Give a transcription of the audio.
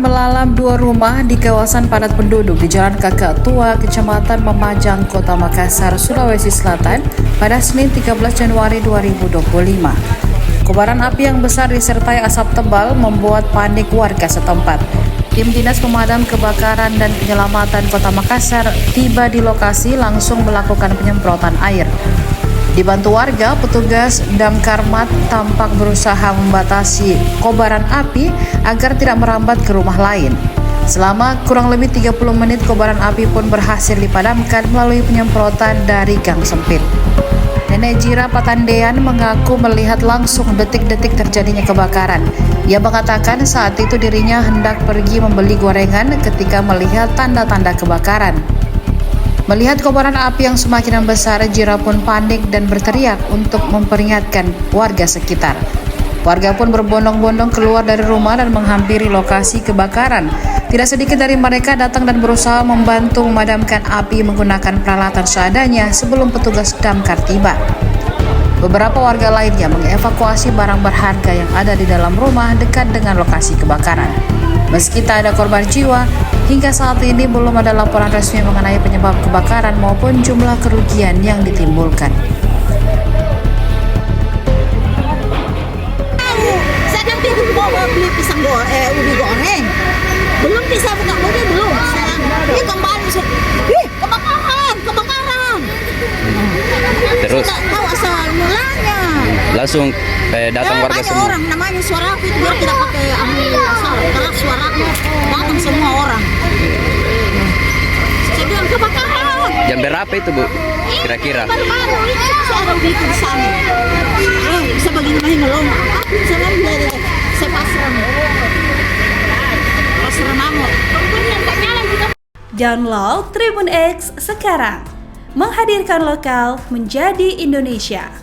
melalam dua rumah di kawasan padat penduduk di Jalan Kakak Tua, Kecamatan Memajang, Kota Makassar, Sulawesi Selatan pada Senin 13 Januari 2025. Kobaran api yang besar disertai asap tebal membuat panik warga setempat. Tim Dinas Pemadam Kebakaran dan Penyelamatan Kota Makassar tiba di lokasi langsung melakukan penyemprotan air. Dibantu warga, petugas Damkarmat tampak berusaha membatasi kobaran api agar tidak merambat ke rumah lain. Selama kurang lebih 30 menit, kobaran api pun berhasil dipadamkan melalui penyemprotan dari gang sempit. Nenek Jira Patandean mengaku melihat langsung detik-detik terjadinya kebakaran. Ia mengatakan saat itu dirinya hendak pergi membeli gorengan ketika melihat tanda-tanda kebakaran. Melihat kobaran api yang semakin membesar, Jira pun panik dan berteriak untuk memperingatkan warga sekitar. Warga pun berbondong-bondong keluar dari rumah dan menghampiri lokasi kebakaran. Tidak sedikit dari mereka datang dan berusaha membantu memadamkan api menggunakan peralatan seadanya sebelum petugas damkar tiba. Beberapa warga lainnya mengevakuasi barang berharga yang ada di dalam rumah dekat dengan lokasi kebakaran. Meski tak ada korban jiwa, hingga saat ini belum ada laporan resmi mengenai penyebab kebakaran maupun jumlah kerugian yang ditimbulkan. Saya kan mau beli pisang ubi goreng, belum bisa buka mobil belum. Ini kembali, kebakaran. Terus Tidak tahu asal mulanya. langsung datang warga semua. Orang namanya suara itu biar tidak pakai ahli asal, karena suaranya datang semua orang. Saya bilang kebakaran. Jam berapa itu, Bu? Kira-kira? Baru-baru ini masih ada begitu di sana. Bisa bagaimana nolong? Aku sana saya pasrah mamut. Download Tribun X sekarang, menghadirkan lokal menjadi Indonesia.